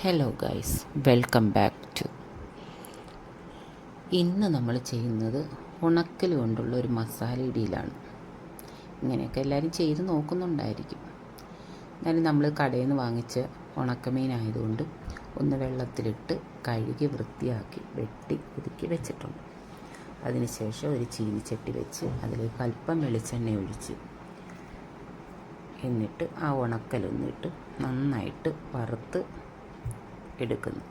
Hello guys, welcome back to. ഇന്ന് നമ്മൾ ചെയ്യുന്നത് ഉണക്കൽ കൊണ്ടുള്ള ഒരു മസാല ഇടിയിലാണ്. ഇങ്ങനെയൊക്കെ എല്ലാവരും ചെയ്ത് നോക്കുന്നുണ്ടായിരിക്കും. എന്നാലും നമ്മൾ കടയിൽ നിന്ന് വാങ്ങിച്ച ഉണക്കമീനായതുകൊണ്ട് ഒന്ന് വെള്ളത്തിലിട്ട് കഴുകി വൃത്തിയാക്കി വെട്ടി ഒതുക്കി വെച്ചിട്ടുണ്ട്. അതിനുശേഷം ഒരു ചീനിച്ചട്ടി വെച്ച് അതിലേക്ക് അല്പം വെളിച്ചെണ്ണ ഒഴിച്ച് എന്നിട്ട് ആ ഉണക്കലൊന്നിട്ട് നന്നായിട്ട് വറുത്ത് എടുക്കുന്നു.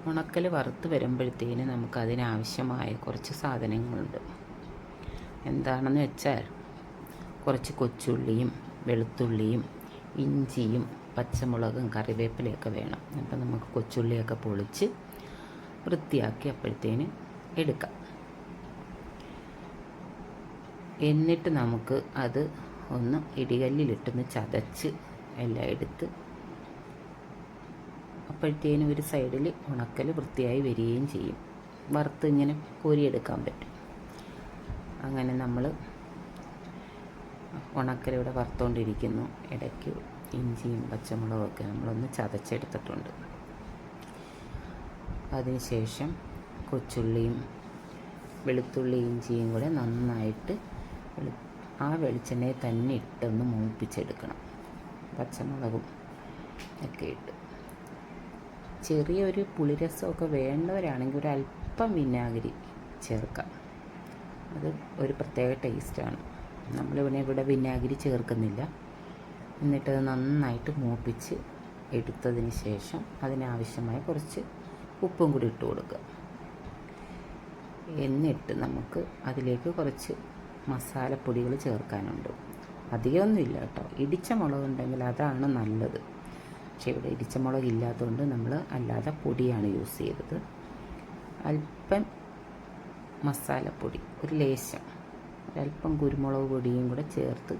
ഉണക്കൽ വറുത്ത് വരുമ്പോഴത്തേന് നമുക്കതിനാവശ്യമായ കുറച്ച് സാധനങ്ങളുണ്ട്. എന്താണെന്ന് വെച്ചാൽ കുറച്ച് കൊച്ചുള്ളിയും വെളുത്തുള്ളിയും ഇഞ്ചിയും പച്ചമുളകും കറിവേപ്പിലയൊക്കെ വേണം. അപ്പം നമുക്ക് കൊച്ചുള്ളിയൊക്കെ പൊളിച്ച് വൃത്തിയാക്കി അപ്പോഴത്തേന് എടുക്കാം. എന്നിട്ട് നമുക്ക് അത് ഒന്ന് ഇടികല്ലിലിട്ടൊന്ന് ചതച്ച് എല്ലാം എടുത്ത് അപ്പോഴത്തേനും ഒരു സൈഡിൽ ഉണക്കൽ വൃത്തിയായി വരികയും ചെയ്യും. വറുത്ത് ഇങ്ങനെ കോരിയെടുക്കാൻ പറ്റും. അങ്ങനെ നമ്മൾ ഉണക്കലിവിടെ വറുത്തുകൊണ്ടിരിക്കുന്നു. ഇടയ്ക്ക് ഇഞ്ചിയും പച്ചമുളകൊക്കെ നമ്മളൊന്ന് ചതച്ചെടുത്തിട്ടുണ്ട്. അതിനുശേഷം കൊച്ചുള്ളിയും വെളുത്തുള്ളി ഇഞ്ചിയും കൂടെ നന്നായിട്ട് ആ വെളിച്ചെണ്ണയിൽ തന്നെ ഇട്ടൊന്ന് മൂപ്പിച്ചെടുക്കണം. പച്ചമുളകും ഒക്കെ ഇട്ട് ചെറിയൊരു പുളിരസമൊക്കെ വേണ്ടവരാണെങ്കിൽ ഒരല്പം വിനാഗിരി ചേർക്കാം. അത് ഒരു പ്രത്യേക ടേസ്റ്റാണ്. ഇവിടെ വിനാഗിരി ചേർക്കുന്നില്ല. എന്നിട്ടത് നന്നായിട്ട് മൂപ്പിച്ച് എടുത്തതിന് ശേഷം അതിനാവശ്യമായ കുറച്ച് ഉപ്പും കൂടി ഇട്ട് കൊടുക്കുക. എന്നിട്ട് നമുക്ക് അതിലേക്ക് കുറച്ച് മസാലപ്പൊടികൾ ചേർക്കാനുണ്ട്. അധികമൊന്നുമില്ല കേട്ടോ. ഇടിച്ച മുളകുണ്ടെങ്കിൽ അതാണ് നല്ലത്. പക്ഷേ ഇവിടെ ഇടിച്ച മുളക് ഇല്ലാത്തതുകൊണ്ട് നമ്മൾ അല്ലാതെ പൊടിയാണ് യൂസ് ചെയ്തത്. അല്പം മസാലപ്പൊടി, ഒരു ലേശം, ഒരല്പം കുരുമുളക് പൊടിയും കൂടെ ചേർത്ത്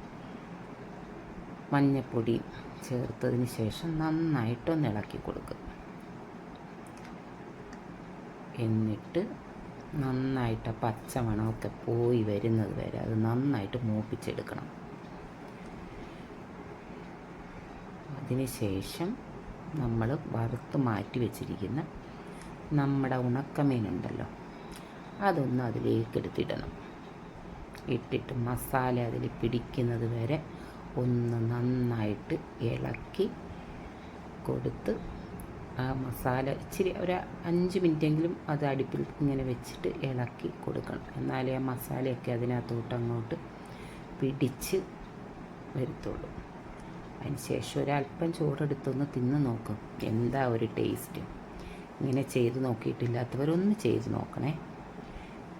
മഞ്ഞൾപ്പൊടിയും ചേർത്തതിന് ശേഷം നന്നായിട്ടൊന്ന് ഇളക്കി കൊടുക്കുക. എന്നിട്ട് നന്നായിട്ട് പച്ചമണമൊക്കെ പോയി വരുന്നത് വരെ അത് നന്നായിട്ട് മൂപ്പിച്ചെടുക്കണം. അതിനുശേഷം നമ്മൾ വറുത്ത് മാറ്റി വെച്ചിരിക്കുന്ന നമ്മുടെ ഉണക്കമീനുണ്ടല്ലോ, അതൊന്ന് അതിലേക്ക് എടുത്തിടണം. ഇട്ടിട്ട് മസാല അതിൽ പിടിക്കുന്നത് വരെ ഒന്ന് നന്നായിട്ട് ഇളക്കി കൊടുത്ത് ആ മസാല ഇച്ചിരി ഒരു 5 മിനിറ്റെങ്കിലും അത് അടുപ്പിൽ ഇങ്ങനെ വെച്ചിട്ട് ഇളക്കി കൊടുക്കണം. എന്നാലേ ആ മസാലയൊക്കെ അതിനകത്തോട്ട് അങ്ങോട്ട് പിടിച്ച് വരുത്തുള്ളൂ. അതിനുശേഷം ഒരല്പം ചോറെടുത്തൊന്ന് തിന്ന് നോക്കും. എന്താ ഒരു ടേസ്റ്റ്. ഇങ്ങനെ ചെയ്ത് നോക്കിയിട്ടില്ലാത്തവരൊന്ന് ചെയ്ത് നോക്കണേ.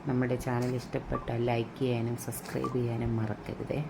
നമ്മുടെ ചാനൽ ഇഷ്ടപ്പെട്ടാൽ ലൈക്ക് ചെയ്യാനും സബ്സ്ക്രൈബ് ചെയ്യാനും മറക്കരുതേ.